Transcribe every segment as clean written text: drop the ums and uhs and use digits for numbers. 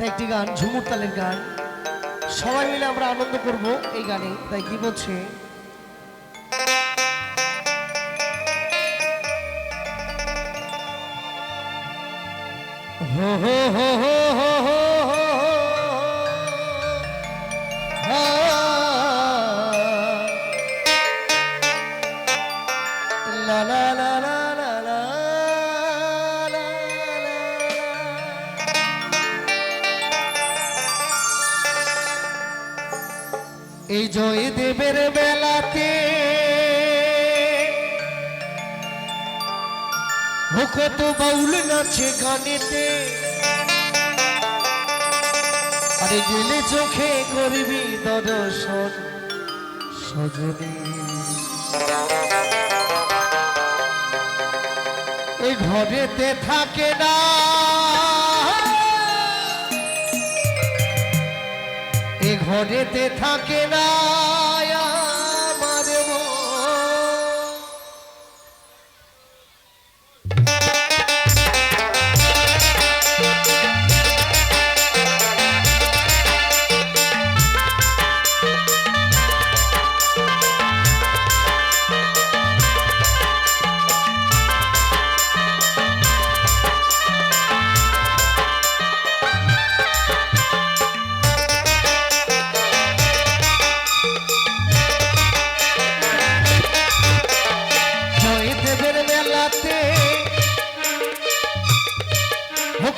একটি গান ঝুমুর তালের গান, সবাই মিলে আমরা আনন্দ করব এই গানে। তাই কি বলছে, হো হো হো হো হো হো লা লা লা লা লা লা। এই জয়দেবের বেলাতে কত বাউল নাচে গানেতে, আরে গেলে চোখে করবি দর্শন সজনী। এই ঘরেতে থাকে না, এই ঘরেতে থাকে না আমার মন।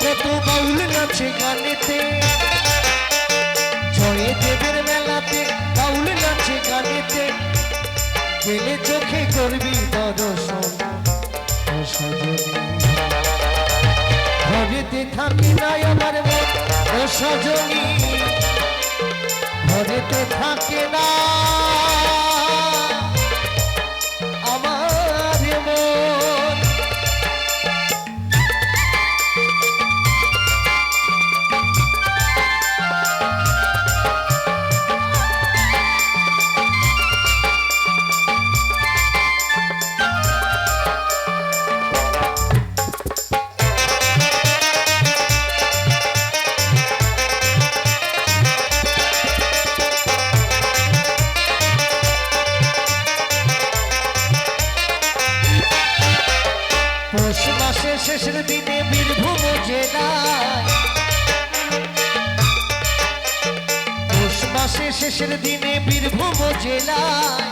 কত বাউল নাচে গানেতে, জয়দেবের মেলাতে বাউল নাচে গানেতে, গেলে চোখে করবি দর্শন সজনী। ঘরেতে থাকি নাই আমার মন ও সজনী, ঘরেতে থাকে না আমার মন। পৌষ মাসের শেষের দিনে বীরভূম জেলায়, পৌষ মাসের শেষের দিনে বীরভূম জেলায়,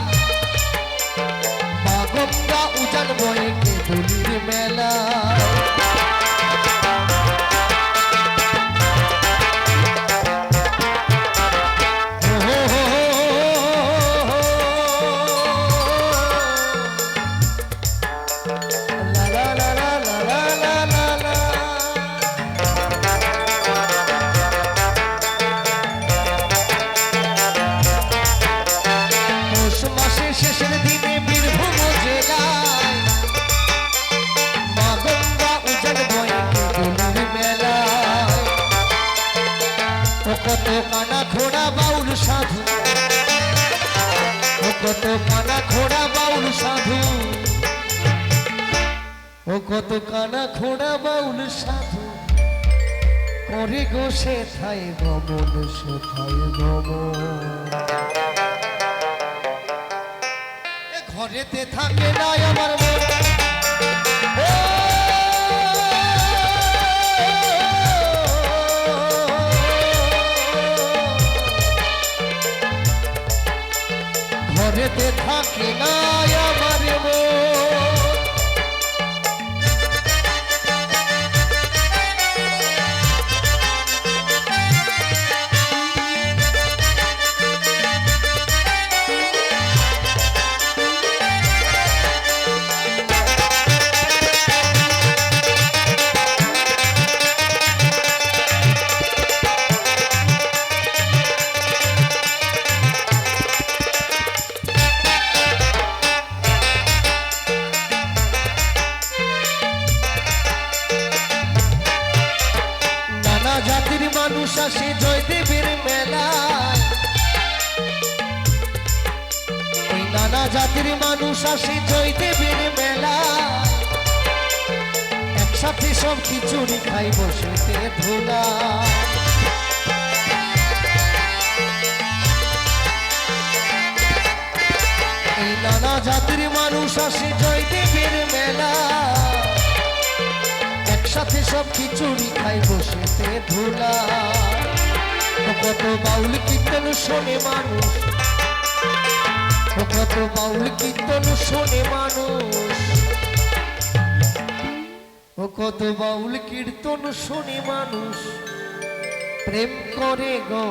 মা গঙ্গা উজান বয়ে কেঁদুলির মেলা। শেষের দিনে বীরভূম জেলায়, মা গঙ্গা উজান বয়ে কেঁদুলির মেলায়। ও কত কানা খোড়া বাউল সাধু, ও কত কানা খোড়া বাউল সাধু, ও কত কানা খোড়া বাউল সাধু, করে গো সেথায় গমন সেথায় গমন। ঘরেতে থাকে না আমার মন, ঘরেতে থাকে না আমার মন। জাতির মানুষ আসে জয়দেবের মেলায়, ওই নানা জাতির মানুষ আসে জয়দেবের মেলায়, একসাথে সব খিচুড়ি খাই বসেতে ধুলা। নানা জাতির মানুষ আসে জয়দেবের মেলা, একসাথে সব খিচুড়ি খাই বসেতে ধুলা। কত বাউল কীর্তন শোনে মানুষ, কত বাউল কীর্তন শোনে মানুষ, ও কত বাউল কীর্তন শোনে মানুষ, প্রেম করে গো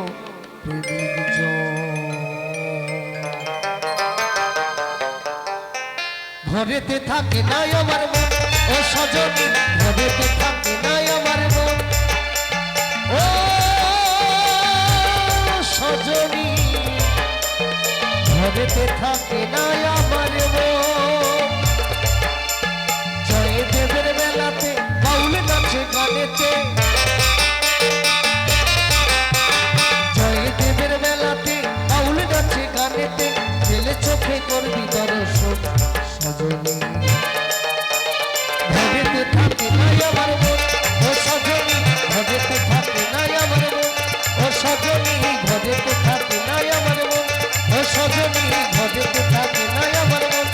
প্রেমিক জন। ঘরেতে থাকে নাই আমার মন ও সজনী, ঘরেতে থাকে নাই আমার মন ও সজনী, ঘরেতে থাকে নাই আমার মন। জয়দেবের বেলাতে বাউল নাচে গানেতে, জয়দেবের বেলাতে বাউল নাচে গানেতে, ছেলে চোখে করবি দর্শন সজনী। ঘরেতে থাকে নাই আমার মন ও সজনী, ঘরেতে থাকে নাই আমার মন ও সজনী, ঘরেতে থাকে নাই আমার মন ও সজনী, ঘরেতে থাকে নাই আমার মন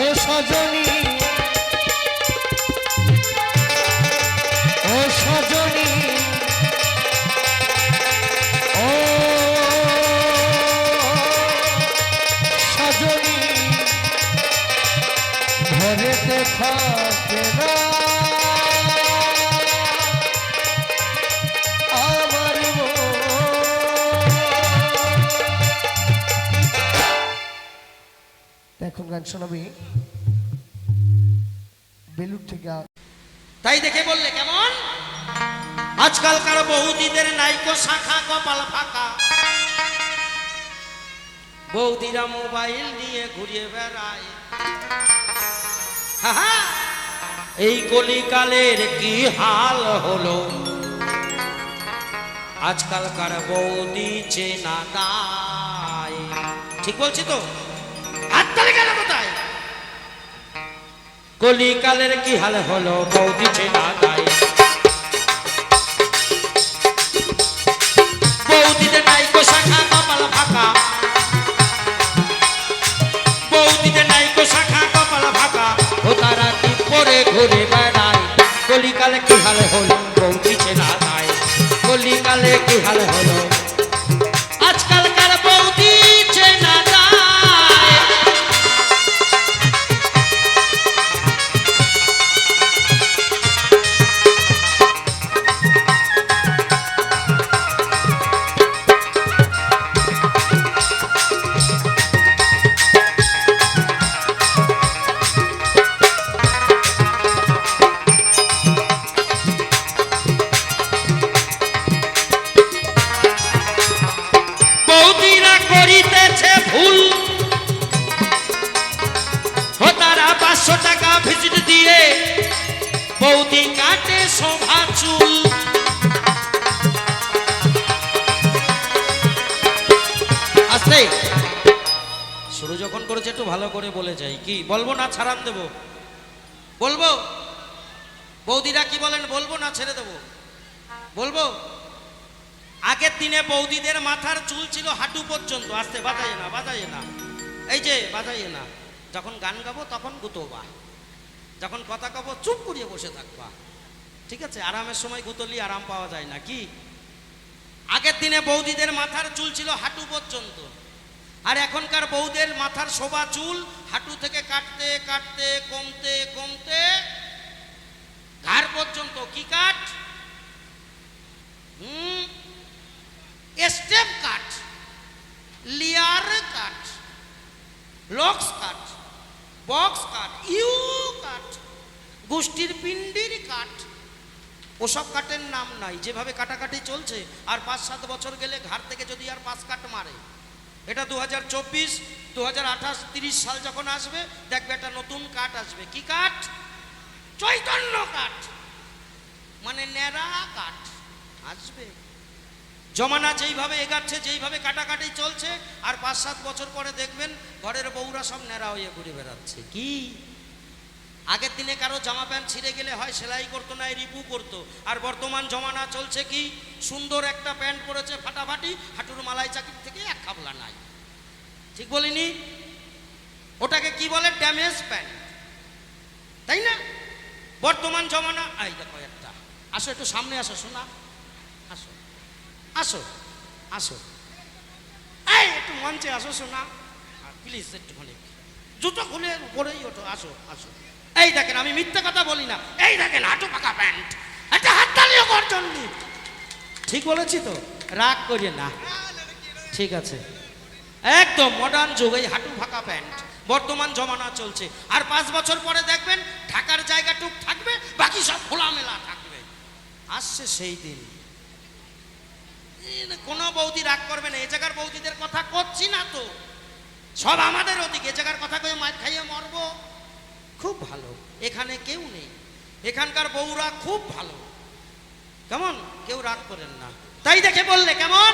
ও সজনী, ও সজনী, ও সজনী, ঘরেতে থাকে না আমার মন। এখন গান শোনাবি বেলুর থেকে। তাই দেখে বললে কেমন? আজকালকার বৌদিদের নাইকো শাখা, কপাল ফাঁকা, বৌদিরা মোবাইল নিয়ে ঘুরিয়ে বেড়ায়। এই কলিকালের কি হাল হলো, আজকালকার বৌদি চেনা দায়। ঠিক বলছি তো? হাততালি গেল কোথায়? কলিকালের কি হাল হলো, বৌদি চেনা দায়। বৌদিদের নাইকো শাখা, কপাল ফাঁকা, বৌদিদের নাইকো শাখা, কপাল ফাঁকা, ও তারা কি পরে ঘুরে বেড়ায়। কলিকালে কি হাল হলো, বৌদি চেনা দায়। কলিকালে কি হাল হলো, আজকালকার বৌদি চেনা দায়। বৌদিরা করিতেছে ভুল, ও তারা 500 টাকা ভিজিট দিয়ে বৌদি কাটে শোভা চুল। আস্তে শুরু যখন করেছে একটু ভালো করে বলে যাই। কি বলবো না ছাড়ান দেব? বলবো? বৌদিরা কি বলেন, বলবো না ছেড়ে দেবো? বলবো। আগের দিনে বৌদিদের মাথার চুল ছিল হাঁটু পর্যন্ত। আস্তে বাজাইয়ে না, বাজাইয়ে না, এই যে বাজাইয়ে না। যখন গান গাবো তখন গুতোবা, যখন কথা কব চুপ করিয়ে বসে থাকবা। ঠিক আছে? আরামের সময় গুতলি আরাম পাওয়া যায় না। কি আগের দিনে বৌদিদের মাথার চুল ছিল হাঁটু পর্যন্ত, আর এখনকার বৌদের মাথার শোভা চুল হাঁটু থেকে কাটতে কাটতে কমতে কমতে ঘাড় পর্যন্ত। কি কাট? Step cut, layer cut, locks cut, box cut, U cut, গোষ্ঠীর পিণ্ডির কাট। ওসব কাটের নাম নাই। যেভাবে কাটাকাটি চলছে, আর 5-7 বছর গেলে ঘাড় থেকে যদি আর 5 কাট মারে, এটা 2024, 2028, 30 সাল যখন আসবে দেখবে একটা নতুন কাট আসবে। কি কাট? চৈতন্য কাট, মানে ন্যাড়া কাট আসবে। জমানা যেইভাবে এগাচ্ছে, যেইভাবে কাটাকাটি চলছে, আর 5-7 বছর পরে দেখবেন ঘরের বউরা সব ন্যাড়া হয়ে ঘুরে বেড়াচ্ছে। কি আগের দিনে কারো জামা প্যান্ট ছিঁড়ে গেলে হয় সেলাই করতো, না রিপু করতো। আর বর্তমান জমানা চলছে কি, সুন্দর একটা প্যান্ট পরেছে ফাটাফাটি, হাঁটুর মালাই চাকির থেকে এক খাবলা নাই। ঠিক বলিনি? ওটাকে কি বলে? ড্যামেজ প্যান্ট, তাই না? বর্তমান জমানা, এই দেখো একটা, আসো একটু সামনে আসো শোনা, আসো আসো আসো, এই একটু মঞ্চে আসো শোনা, প্লিজ একটুখানি জুতো খুলে উপরেই ওঠো, আসো আসো। এই দেখেন, আমি মিথ্যে কথা বলি না, এই দেখেন হাঁটু পাকা প্যান্ট, একটা হাততালিও করছেন। ঠিক বলেছি তো? রাগ করিয়ে না, ঠিক আছে, একদম মডার্ন যুগ, এই হাঁটু ফাঁকা প্যান্ট বর্তমান জমানা চলছে। আর 5 বছর পরে দেখবেন ঢাকার জায়গাটুক থাকবে, বাকি সব খোলামেলা থাকবে। আসছে সেই দিন। কোনো বৌদি রাগ করবে না, এ জায়গার বৌদিদের কথা করছি না তো, সব আমাদের ওদিকে। এ জায়গার কথা কয়ে মাছ খাইয়ে মরবো, খুব ভালো। এখানে কেউ নেই, এখানকার বউরা খুব ভালো। কেমন? কেউ রাগ করেন না, তাই দেখে বললে কেমন?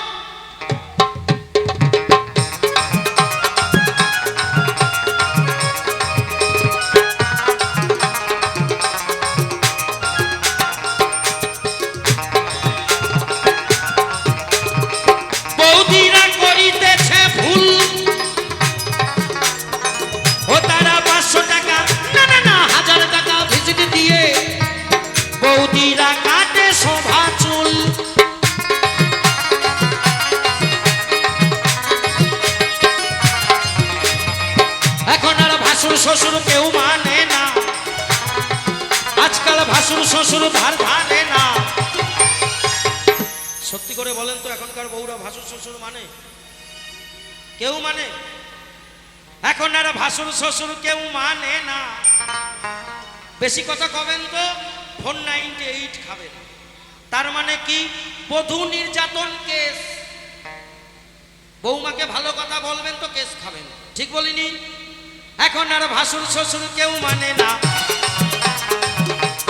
বৌদিরা করিতেছে ভুল, ও তারা 500 টাকা, না না না 1000 টাকা ভিজিট দিয়ে বৌদিরা কাটে শোভা চুল। এখন আর ভাসুর শ্বশুর কেউ মানে না, আজকাল ভাসুর শ্বশুর ধার ধারে না। সত্যি করে বলেন তো, এখনকার বউরা ভাসুর শ্বশুর মানে? কেউ মানে? এখন আর ভাসুর শ্বশুর কেউ মানে না। বেশি কথা কবেন তো 498 খাবেন, তার মানে কি? বধূ নির্যাতন কেস। বৌমাকে ভালো কথা বলবেন তো কেস খাবেন, ঠিক বলিনি? এখন আর ভাসুর শ্বশুর কেউ মানে না,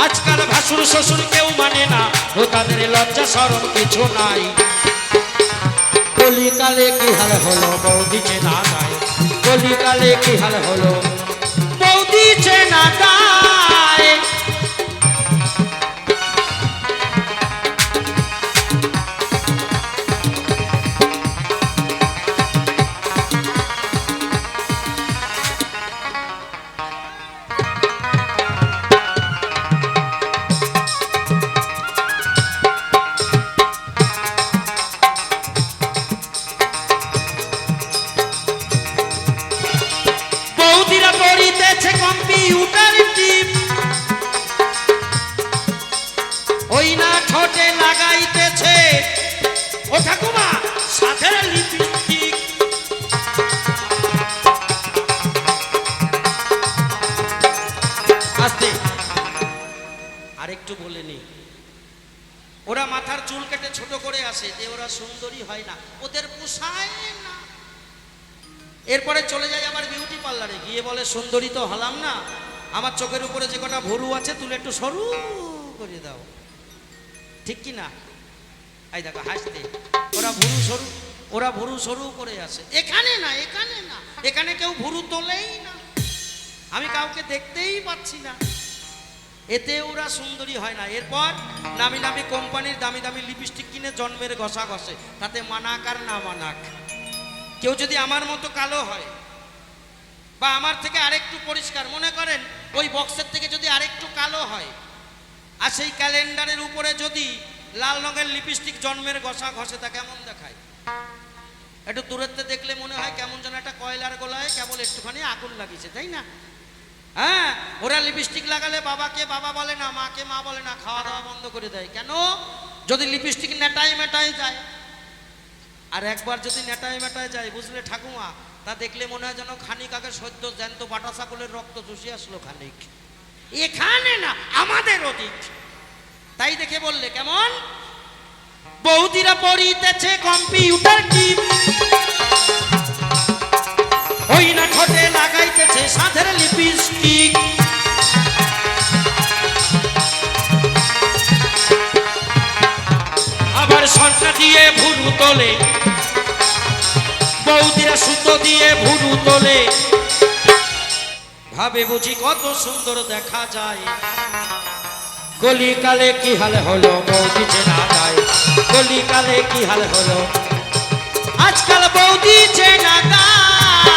আজকাল ভাসুর শ্বশুর কেউ মানে না, ও তাদের লজ্জা শরম কিছু নাই। কলিকালে কি হাল হলো বৌদি চেনা গায়, কলিকালে কি হাল হলো বৌদি চেনা গায়। বৌদিরা পড়িতেছে কম্পিউটার টিপ, ওই না ঠোঁটে লাগাইতেছে ও ঠাকুমা সাথে লিপস্টিক। আস্তে আরেকটু বলে নি, ওরা মাথার চুল কেটে ছোট করে আসে যে ওরা সুন্দরী হয় না, ওদের পোষায় না। এরপরে চলে যায় আবার বিউটি পার্লারে, গিয়ে বলে সুন্দরী তো হলাম না, আমার চোখের উপরে যে কটা ভরু আছে তুলে একটু সরু করে দাও, ঠিক কি না? এই দেখো হাসতে, ওরা ভুরু সরু করে আসে। এখানে না, এখানে না, এখানে কেউ ভুরু তোলেই না, আমি কাউকে দেখতেই পাচ্ছি না, এতে ওরা সুন্দরী হয় না। এরপর নামি নামি কোম্পানির দামি দামি লিপস্টিক কিনে জন্মের ঘষা ঘষে, তাতে মানাক আর না মানাক। কেউ যদি আমার মতো কালো হয় বা আমার থেকে আরেকটু পরিষ্কার, মনে করেন ওই বক্সের থেকে যদি আরেকটু কালো হয়, আর সেই ক্যালেন্ডারের উপরে যদি লাল রঙের লিপস্টিক জন্মের ঘষা ঘষে, তা কেমন দেখায়? একটু দূরেতে দেখলে মনে হয় কেমন যেন একটা কয়লার গোলায় কেবল একটুখানি আগুন লাগিয়েছে, তাই না? হ্যাঁ, ওরা লিপস্টিক লাগালে বাবাকে বাবা বলে না, মাকে মা বলে না, খাওয়া দাওয়া বন্ধ করে দেয়। কেন? যদি লিপস্টিক নেটায় মেটায় যায়। আর একবার যদি নেটায় মেটায় যায়, বুঝলে ঠাকুমা, তা দেখলে মনে হয় যেন খানিক আগে সদ্য জ্যান্ত বাটা ছাগলের রক্ত চুষে আসলো খানিক। এখানে না, আমাদের ওদিক। তাই দেখে বললে কেমন? বৌদিরা পড়িতেছে কম্পিউটার টিপ, ওই না ঠোঁটে লাগাইতেছে সাধের লিপস্টিক। আবার সন্না দিয়ে ভুরু তোলে, বৌদিরা সুতো দিয়ে ভুরু তোলে, ভাবে বুঝি কত সুন্দর দেখা যায়। কলিকালে কি হাল হলো বৌদি চেনা যায়, কলিকালে কি হাল হলো আজকাল বৌদি চেনা যায়।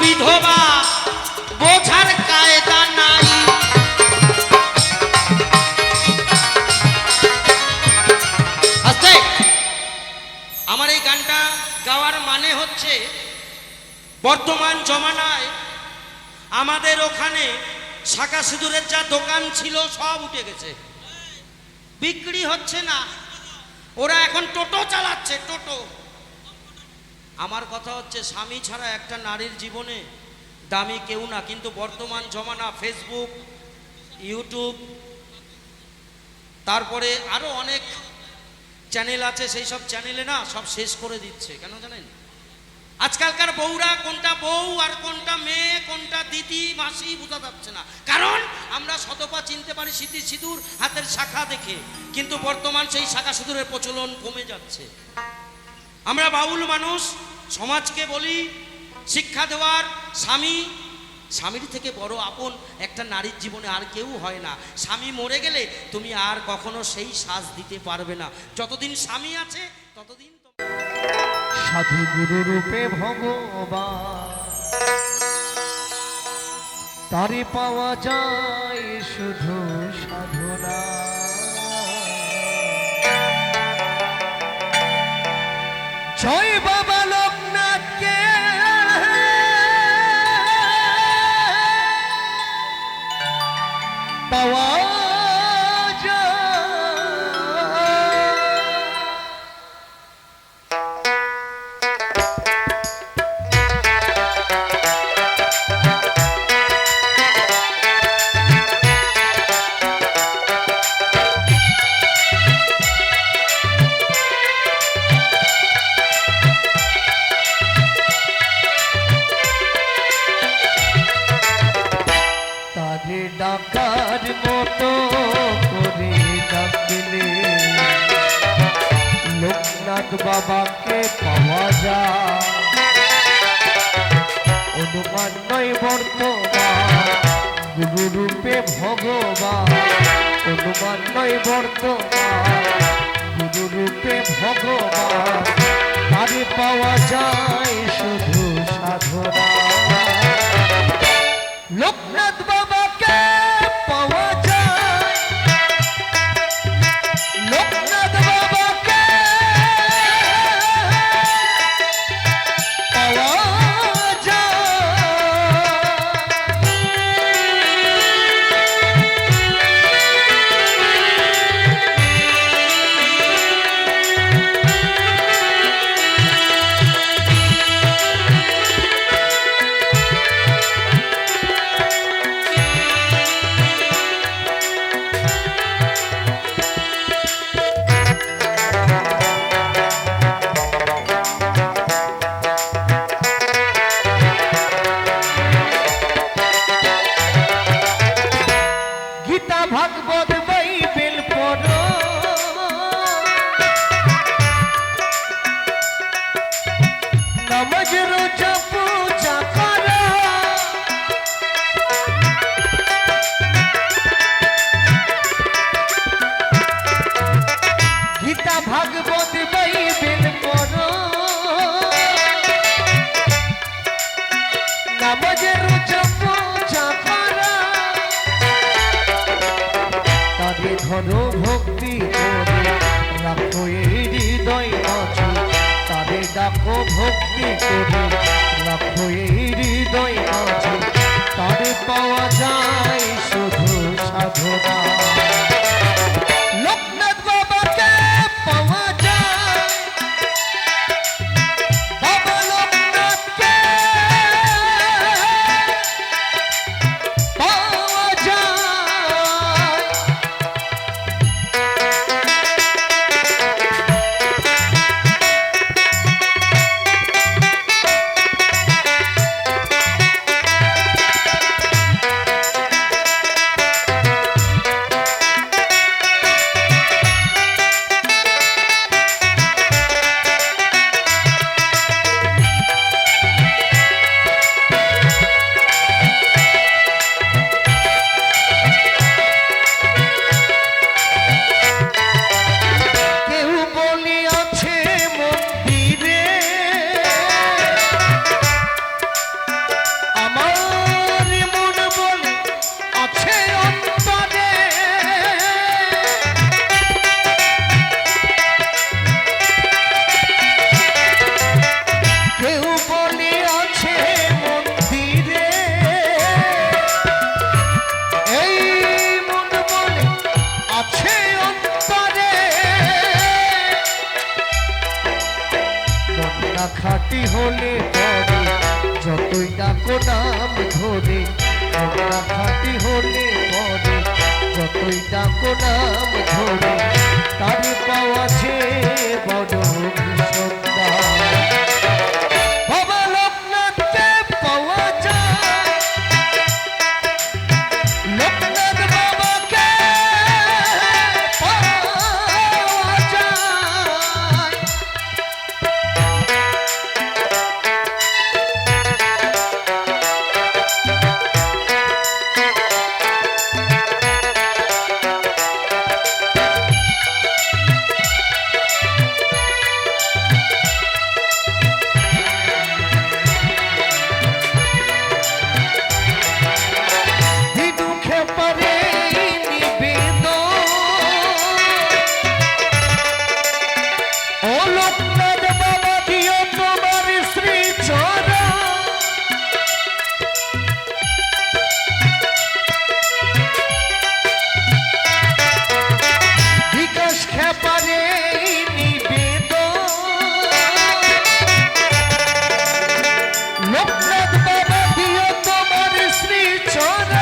বিধবা বোঝার কায়দা নাই। আস্তে। আমার এই গানটা গাওয়ার মানে হচ্ছে বর্তমান জমানায় আমাদের ওখানে শাঁখা সিঁদুরের যা দোকান ছিল সব উঠে গেছে, বিক্রি হচ্ছে না, ওরা এখন টোটো চালাচ্ছে, টোটো। আমার কথা হচ্ছে স্বামী ছাড়া একটা নারীর জীবনে দামি কেউ না, কিন্তু বর্তমান জমানা ফেসবুক, ইউটিউব, তারপরে আরো অনেক চ্যানেল আছে, সেই সব চ্যানেলে না সব শেষ করে দিচ্ছে। কেন জানেন? আজকালকার বউরা কোনটা বউ আর কোনটা মেয়ে, কোনটা দিদি মাসি বোঝা যাচ্ছে না। কারণ আমরা শতপা চিনতে পারি স্মৃতি সিঁদুর হাতের শাখা দেখে, কিন্তু বর্তমান সেই শাখা সিঁদুরের প্রচলন কমে যাচ্ছে। আমরা বাউল মানুষ, সমাজকে বলি শিক্ষা দেওয়ার স্বামীর থেকে বড় আপন একটা নারীর জীবনে আর কেউ হয় না। স্বামী মরে গেলে তুমি আর কখনো সেই সাজ দিতে পারবে না। যতদিন স্বামী আছে ততদিন সাধু গুরু রূপে ভগবান, তারে পাওয়া যায় শুধু সাধনা। জয় বাবা লোকনাথকে পাওয়া যায়। তারে ডাকার মতো করে ডাকলে লোকনাথ বাবাকে পাওয়া যায়। অনুমান নয় বর্তমান গুরু রূপে ভগবান, অনুমান নয় বর্তমান গুরু রূপে ভগবান, তারে পাওয়া যায় শুধু সাধনা। লোকনাথ বাবাকে পাওয়া যায়, লোকনাথ বাবাকে পাওয়া যায়। গীতা ভাগবত বাইবেল পড়ো, নামাজ রোজা পূজা করো, গীতা ভাগবত বাইবেল পড়ো, নামাজ রোজা পূজা করো, তারে ধরো ভক্তি করে রাখো এই হৃদয় মাঝে, তারে ডাকো ভক্তি করে রাখো এই হৃদয় মাঝে, তারে পাওয়া যায় শুধু সাধনা। লোকনাথ বাবাকে পাওয়া যায়, বাবা লোকনাথকে পাওয়া যায়। না খাটি হলে পরে যতই ডাকো নাম ধরে, না খাটি হলে পরে যতই ডাকো নাম ধরে, তারে পাওয়া যে বড় ভীষণ দাম। বাবা লোকনাথকে পাওয়া যায়, লোকনাথ বাবাকে পাওয়া যায়। দুঃখে পরে নিবেদন, ও লোকনাথ বাবা দিও তোমার শ্রী চরণ। বিকাশ খেপারে নিবেদন, লোকনাথ বাবা দিও তোমার শ্রী চরণ।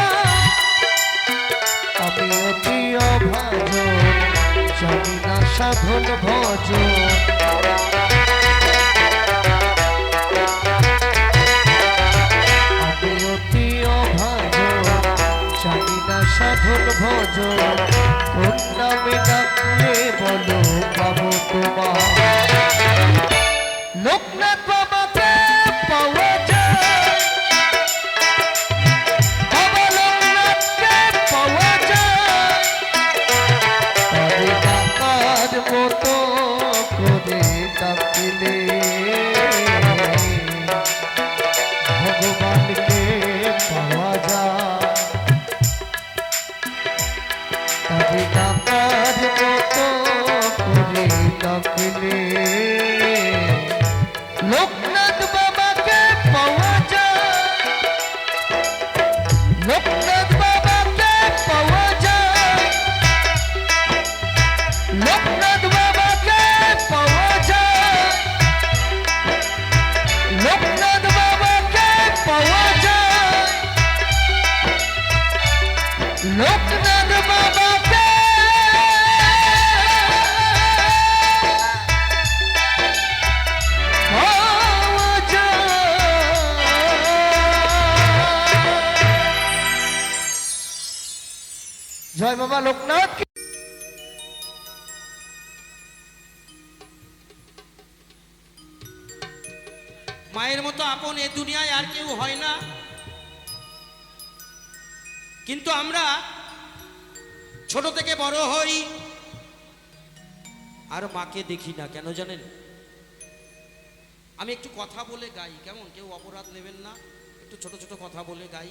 আমি অতি অভাজন, জানি না সাধন ভজন। আমি অতি অভাজন, জানি না সাধন ভজন। কোন নামে ডাকলে বলো পাবো তোমার। লোকনাথ বাবাকে পাওয়া যায়, বাবা লোকনাথকে পাওয়া যায়। তবে ডাকার মতো করে ডাকলে ভগবানকে পাওয়া যায়। তবে ডাকার মতো করে ডাকলে লোকনাথ বাবাকে পাওয়া যায়, লোকনাথ বাবাকে পাওয়া যায়, লোকনাথ বাবাকে পাওয়া যায়, লোকনাথ বাবাকে পাওয়া যায়, লোকনাথ বাবাকে পাওয়া যায়। জয় বাবা লোকনাথ কি। মায়ের মতো আপন এ দুনিয়ায় আর কেউ হয় না। কিন্তু আমরা ছোট থেকে বড় হই আর মাকে দেখি না, কেন জানেন? আমি একটু কথা বলে গাই, কেমন? কেউ অপরাধ নেবেন না, একটু ছোট ছোট কথা বলে গাই।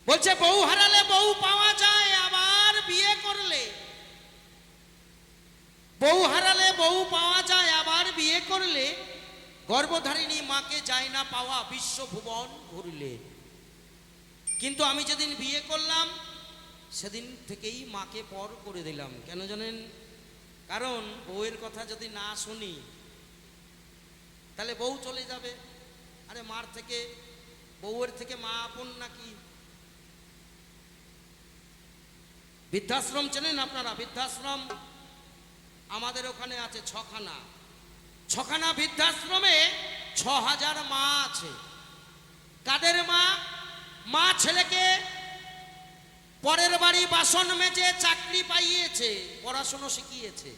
বলছে বউ হারালে বউ পাওয়া যায়, আবার বিয়ে করলে। বউ হারালে বউ পাওয়া যায়, আবার বিয়ে করলে। গর্ভধারিণী মাকে যায় না পাওয়া, বিশ্বভুবন ঘুরলে। কিন্তু আমি যেদিন বিয়ে করলাম সেদিন থেকেই মাকে পর করে দিলাম, কেন জানেন? কারণ বউয়ের কথা যদি না শুনি তাহলে বউ চলে যাবে। আরে মার থেকে, বউয়ের থেকে মা আপন নাকি? বৃদ্ধাশ্রম চেনেন আপনারা? বৃদ্ধাশ্রম আমাদের ওখানে আছে ছখানা। ছখানা বৃদ্ধাশ্রমে ৬,০০০ মা আছে। কাদের মা? মা ছেলেকে পরের বাড়ি বাসন মেজে চাকরি পাইয়েছে, পড়াশুনো শিখিয়েছে।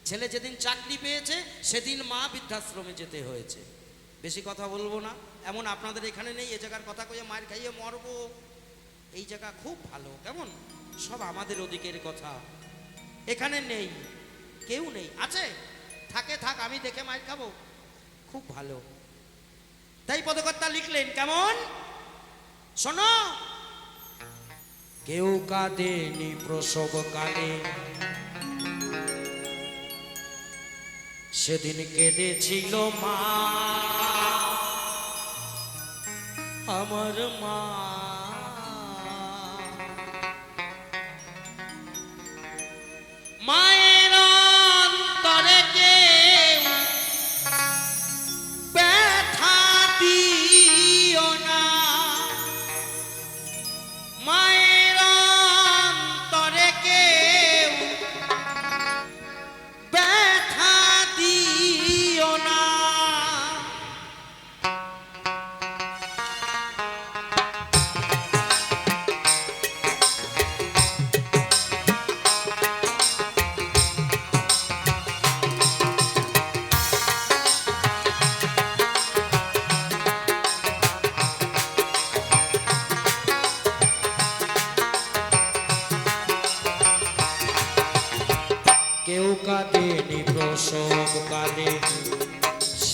ছেলে যেদিন চাকরি পেয়েছে সেদিন মা বৃদ্ধাশ্রমে যেতে হয়েছে। বেশি কথা বলবো না, এমন আপনাদের এখানে নেই এ জায়গার কথা কয়ে মার খাইয়ে মরবো। এই জায়গা খুব ভালো, কেমন? সব আমাদের ওদিকের কথা, এখানে নেই, কেউ নেই। আছে থাকে থাক, আমি দেখে মার খাবো, খুব ভালো। তাই পদকর্তা লিখলেন কেমন, শোনো। কেউ কাঁদেনি প্রসবকালে, সেদিন কেঁদেছিল মা, আমার মা। মায়ের অন্তরে কেউ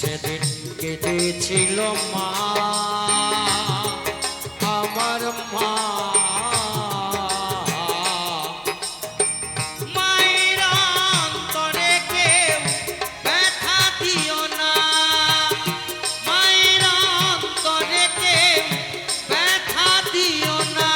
সেদিন কেঁদেছিল মা, আমার মা। মায়ের অন্তরে কেউ ব্যথা দিও না, মায়ের অন্তরে কেউ ব্যথা দিও না।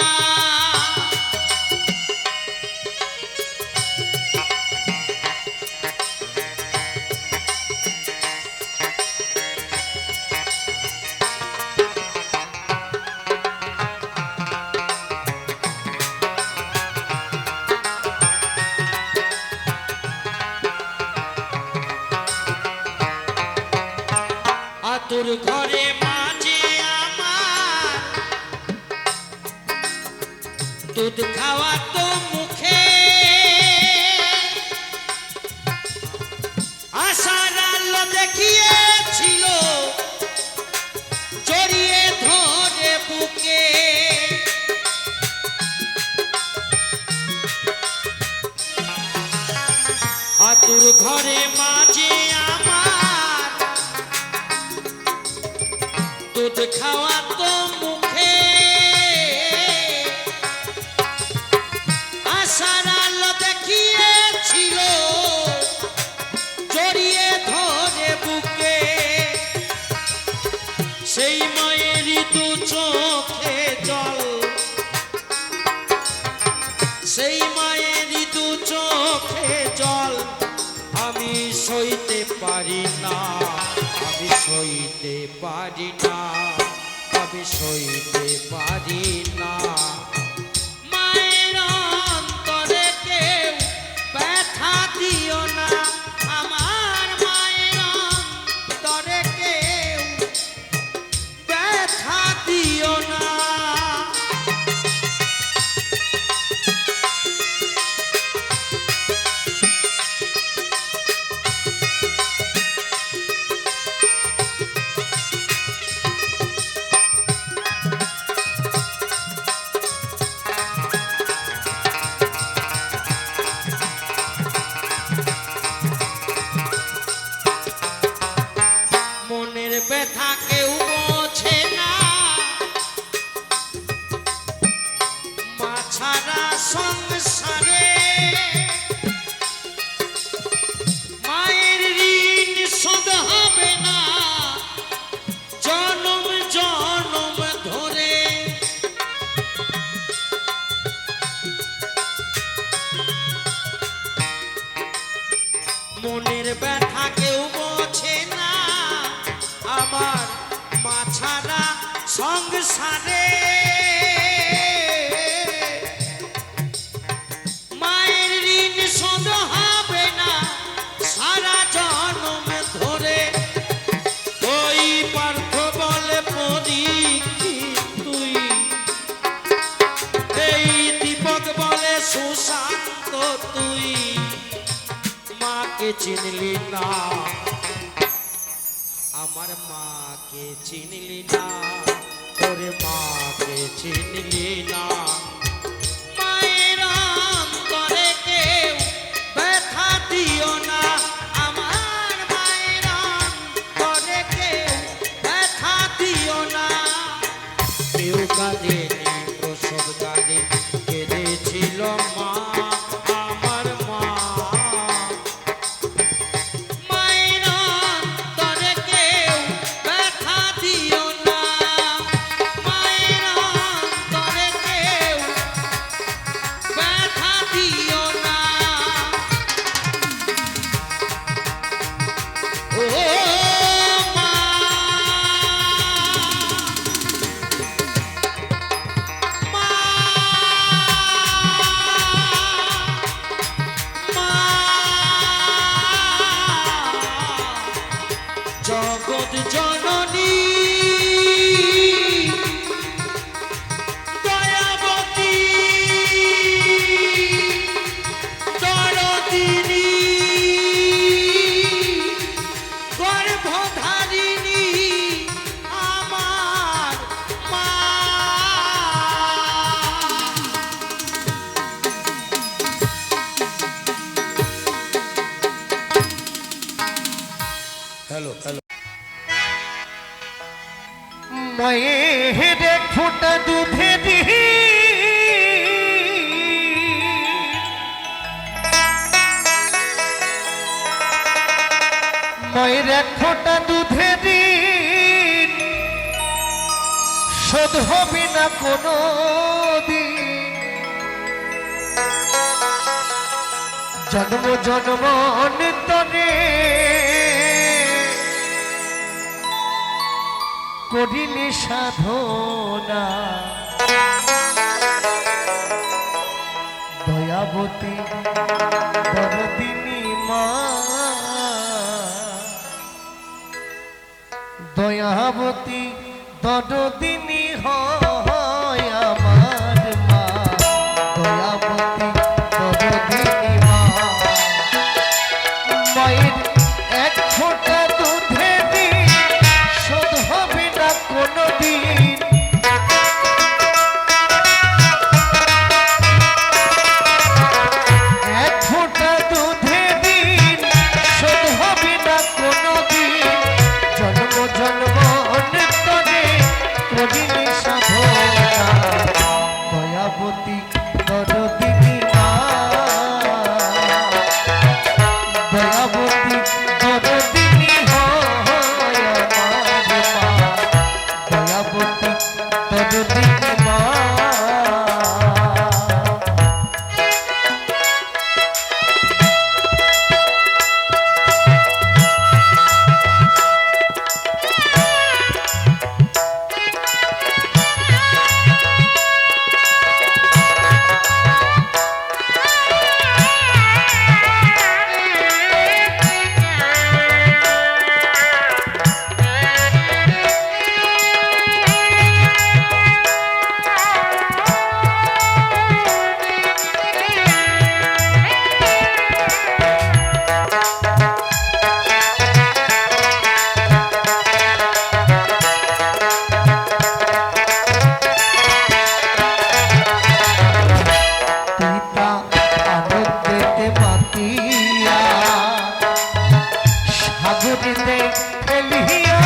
আতুর ঘরে মাঝে আমার দুধ খাওয়া তো মুখে, আশার আলো দেখিয়েছিল জড়িয়ে ধরে বুকে। আতুর ঘরে মাঝে আমার দুধ খাওয়া তো মুখে, আশার আলো দেখিয়েছিল জড়িয়ে ধরে বুকে। সেই মায়েরই দু চোখে জল, সেই মায়েরই দু চোখে জল আমি সইতে পারি না, আমি সইতে পারি না, আমি সইতে পারি না। মায়ের অন্তরে কেউ ব্যথা দিও না, আমার মায়ের অন্তরে কেউ ব্যথা দিও না। মনের ব্যথা কেউ বোঝে না, মা ছাড়া সংসারে মায়ের ঋণ শোধ হবে না জনম জনম ধরে। মনের ব্যথা কেউ বোঝে না, আমার মা ছাড়া সংসারে মায়ের ঋণ শোধ হবে না সারা জনম ধরে। ওই পার্থ বলে পরীক্ষিত তুই, এই দীপক বলে সুশান্ত তুই, মাকে চিনলি না, আমার মাকে চিনলি না, তোরে মাকে চিনলি না। মায়ের অন্তরে কেউ ব্যথা দিও না, আমার মায়ের অন্তরে কেউ ব্যথা দিও না। কেউ কাঁদেনি প্রসব কালে, কেঁদেছিল মা, আমার মা। মায়ের অন্তরে কেউ ব্যথা দিও না, মায়ের অন্তরে কেউ ব্যথা দিও না। ও মা, মা, মা, জগৎ জননী দয়াবতী দরদিনী গর্ভধারিণী আমার মা। হ্যালো হ্যালো মায়ের এক ফোঁটা দুধে দিই মায়ের এক ফোঁটা দুধে দিন শোধ হবে না কোনো দিন জন্ম জন্ম অন্তরে করিলে সাধনা দয়াবতী দরদিনী মা দয়াবতী দরদিনী হয় আমার মা দয়াবতী দরদিনী মা মায়ের এক ফোঁটা দুধে দিন শোধ হবে না কোনো দিন এক ফোঁটা দুধে দিন শোধ হবে না কোনো দিন জন্ম জন্ম অন্তরে করিলে সাধনা দয়াবতী দরদিনী মা দয়াবতী দরদিনী হয় আমার মা দয়াবতী দরদিনী মা সাগরেতে ফেলিয়া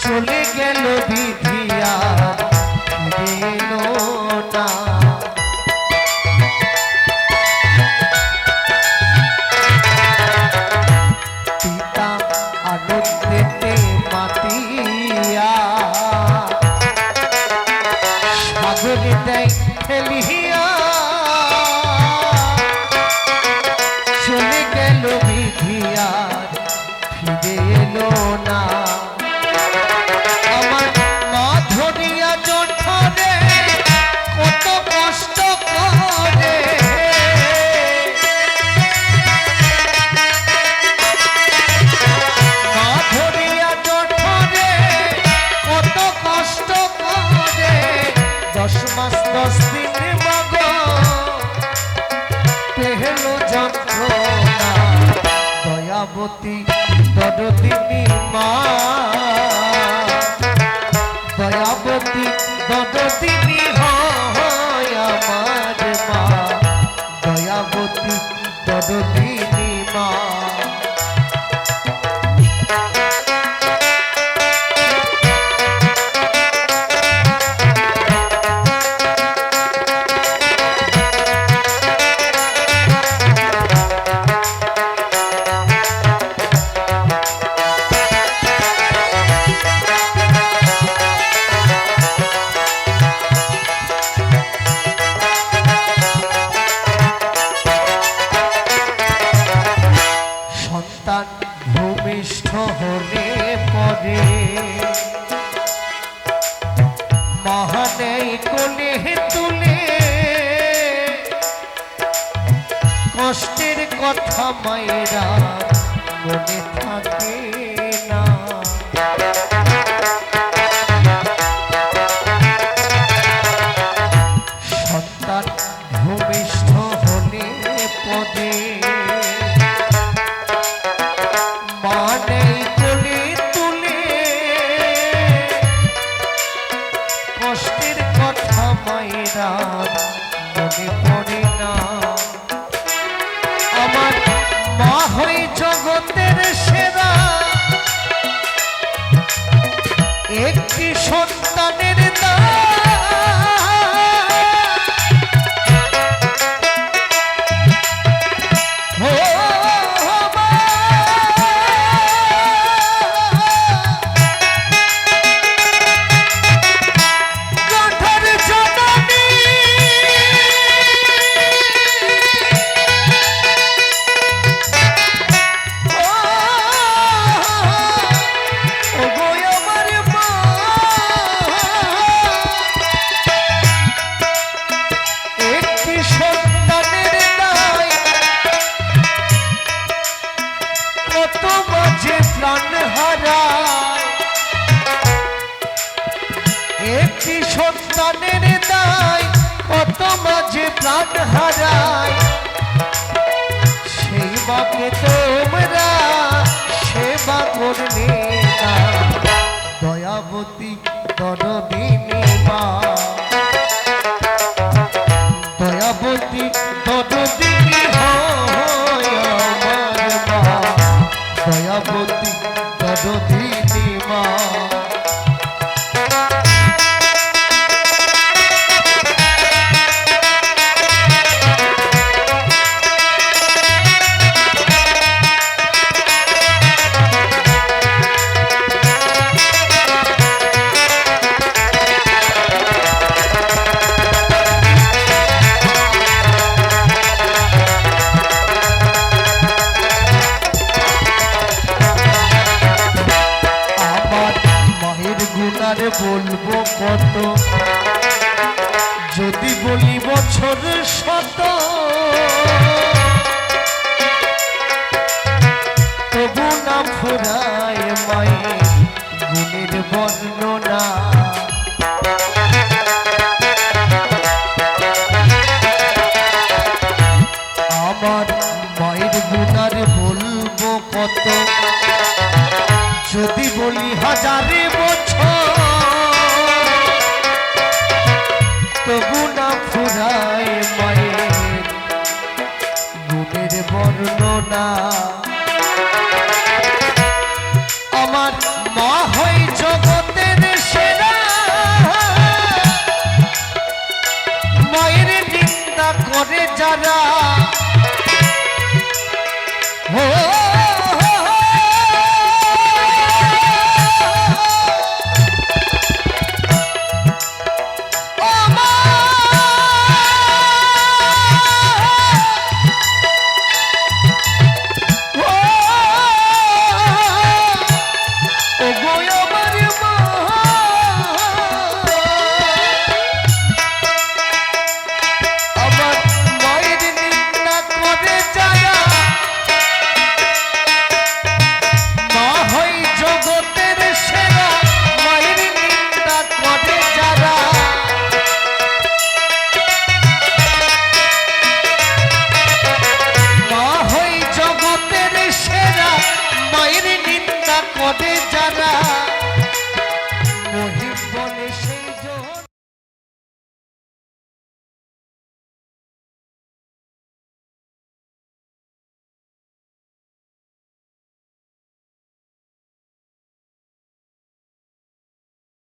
চলে গেল বিধিয়া ফিরে এলো না পিতা আনন্দেতে মাতিয়া সাগরেতে ফেলিয়া চলে গেল বিধিয়ার ফিরে এলো না আমার মা ধরিয়া জঠরে কত কষ্ট করে মা ধরিয়া জঠরে কত কষ্ট করে 10 মাস 10 দিন মগ পেহলো যন্ত্রণা দয়াবতী দরদিনী মা দয়াবতী দরদিনী হয় আমার মা দয়াবতী দরদিনী মা সন্তান ভূমিষ্ঠ হলে পরে মহানেই কোলে তুলে কষ্টের কথা মায়েরা মনে থাকে না সন্তান ভূমিষ্ঠ হলে পরে মানেই কোলে তুলে কষ্টের কথা মায়েরা মনে পড়ে না আমার মা হই জগতের সেরা একটি সন্তানের দায় একটি সন্তানের দায় কত মাঝে প্রাণ হারায় সেই মাকে তোমরা সেবা করলে না দয়াবতী দরদিনী মা দয়াবতী দরদিনী হয় আমার মা দয়াবতী দরদিনী মা বলবো কত যদি বলি বছর শত তবু না ফুরায় মায়ের গুণের বর্ণনা আমার মায়ের গুণার বলবো কত যদি বলি হাজারে বছর তবু না ফুরায় মায়ের গুণের বর্ণনা